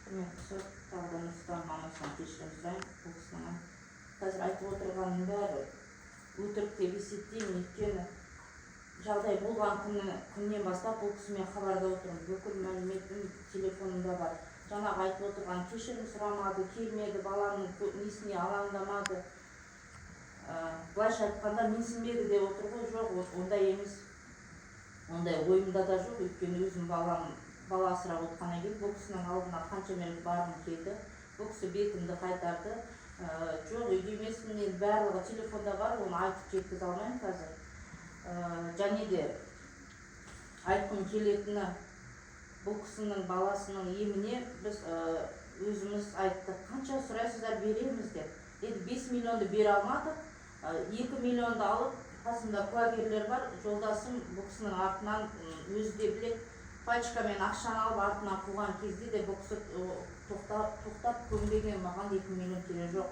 Құрметті тағы да Нұрсұлтан Мамасынан кешірім сұраймын. Бұл кісінің қазір айтып отырғанның бәрі өтірік деп есептеймін, өйткені жағдай болған күннен бастап бұл кісімен хабарда отырмын. Бүкіл мәліметім телефонымда бар. Жаңағы айтып отырған кешірім сұрамады, келмеді, баланың несіне алаңдамады. Былайша айтқанда менсінбеді деп отыр ғой, жоқ, ондай емес. Ондай ойымда да жоқ, өйткені өзім бала асырап отқаннан кейін бұл кісінің алдына қанша мәрте барғым келді. Бұл кісі бетімді қайтарды. Жоқ, үйде емеспін, мен барлығы телефонда бар, оны айтып жеткізе алмаймын қазір. Және де айтқым келетіні, бұл кісінің баласының еміне біз өзіміз айттық. Қанша сұрайсыздар, береміз деп. 5 миллионды бере алмадық, 2 миллионды алып, қасымда куәгерлер бар, жолдасым бұл кісінің артынан өзі де біледі, пачкамен ақшаны алып артынан қуған кезде де бұл кісі тоқтап көнбеген, маған 2 миллион керек жоқ.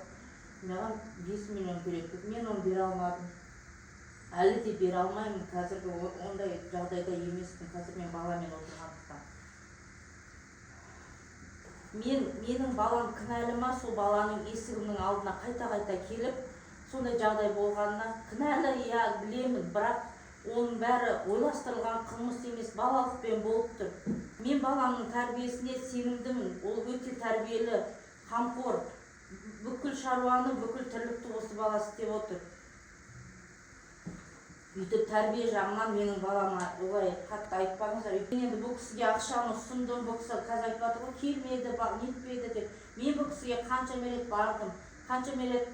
Маған 5 миллион керек. Мен оны бере алмадым. Әлі де бере алмаймын, қазіргі ондай жағдайда емеспін, қазір мен баламен отырғандықтан. Менің балам кінәлі ма, сол баланың есігімнің алдына қайта келіп, сондай жағдай болғанына кінәлі, я білемін, бірақ оның бәрі ойластырылған қылмыс емес, балалықпен болып тұр. Мен баламның тәрбиесіне сенімдімін, ол өте тәрбиелі, қамқор, бүкіл шаруаны, бүкіл тірлікті осы бала істеп отыр. Үйтіп тәрбие жағынан менің балама олай қатты айтпаңыздар. Енді бұл кісіге ақшаны ұсындым, бұл кісі қазір айтып жатыр ғой, келмеді, нетпеді деп. Мен бұл кісіге қанша мәрет бардым, қанша мәрет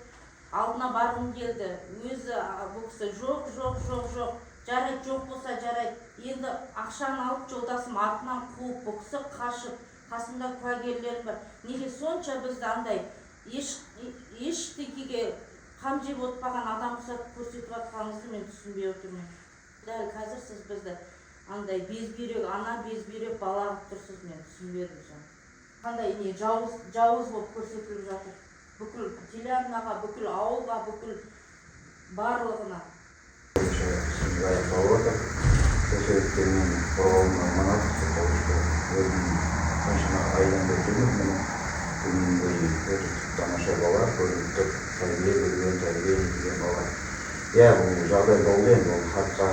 алдына барғым келді. Өзі бұл кісі жоқ. Жарайды, жоқ болса жарайды. Енді ақшаны алып жолдасым артынан қуып, бұл кісі қашып, қасымда куәгерлер бар. Неге сонша бізді андай ештеңеге қам жеп отпаған адам құсатып көрсетіп жатқаныңызды мен түсінбей отырмын. Дәл қазір сіз бізді андай безбүйрек, ана безбүйрек балағып тұрсыз, мен түсінбедім жаңа. Қандай не жауыз болып көрсетіліп жатыр. Бүкіл телеарнаға, бүкіл ауылға, бүкіл барлығына. Тамаша бала, көрініп тәрбие етілген бала. Бұл жағдай болды, енді ол хатқа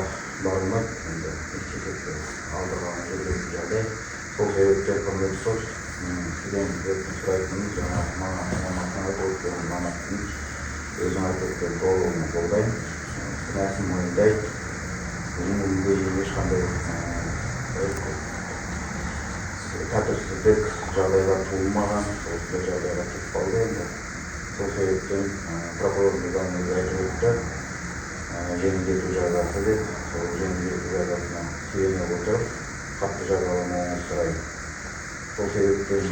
барылмайды, енді институтты алдырған жүрген жағдай. Сол себепте құрметті сот, сізден өтініш сұрайтынымыз, жаңа мамасына айтып өткен мамасының өзің айтып өткен толығын қолдаймын. Кінәсін мойындайды. Бүгінгі дейін ешқандай тәртіпсіздік жағдайлар туылмаған, осындай жағдайға кетіп қалды енді. Сол себептен прокурорымыздан өзі айтып өтті, жеңілдету жазасы деп, сол жеңілдету жазасына сүйене отырып, қатты жазаламауын сұрайды. Сол себептен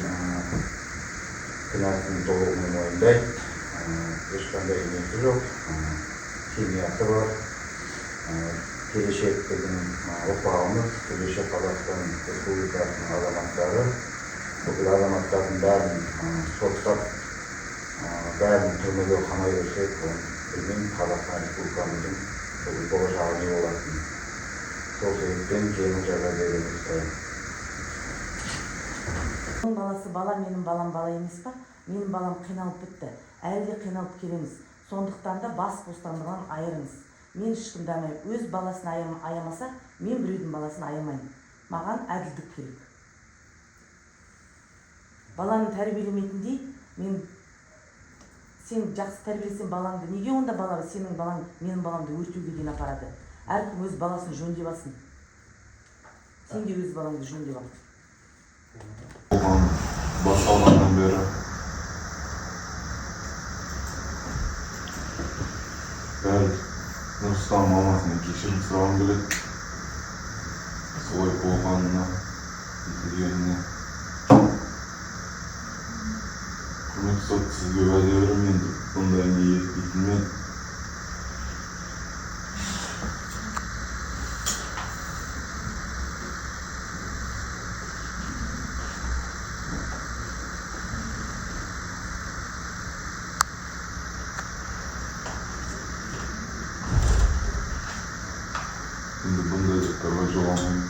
кінәсін толығымен мойындайды, ешқандай несі жоқ, семьясы бар. Келешек біздің ұрпағымыз, келешек Қазақстан Республикасының азаматтары, бүкіл азаматтардың бәрін соттап, бәрін түрмеге қамай берсек, білмеймін, Қазақстан Республикамыздың болашағы не болатынын. Сол себептен жеңіл жаза беруімізді сұраймын. Менің баласы бала, менің балам бала емес па? Менің балам қиналып бітті, әлі де қиналып келеміз. Сондықтан да бас бостандығынан айырыңыз. Мен ешкімді аямаймын. Өз баласын аямаса, мен біреудің баласын аямаймын. Маған әділдік керек. Баланы тәрбиелемейтіндей, сен жақсы тәрбиелесең балаңды, неге онда бала сенің балаң менің баламды өртеуге дейін апарады? Әркім өз баласын жөндеп алсын. Сен де өз балаңды жөндеп ал. Басталғаннан бері Нұрсұлтан мамасынан кешірім сұрағым келеді. Солай болғанына, етілгеніне. Құрметті сот, сізге уәде беремін, енді бұндай не етпейтінмен. Енді бұндай жақтарға жоламаймын.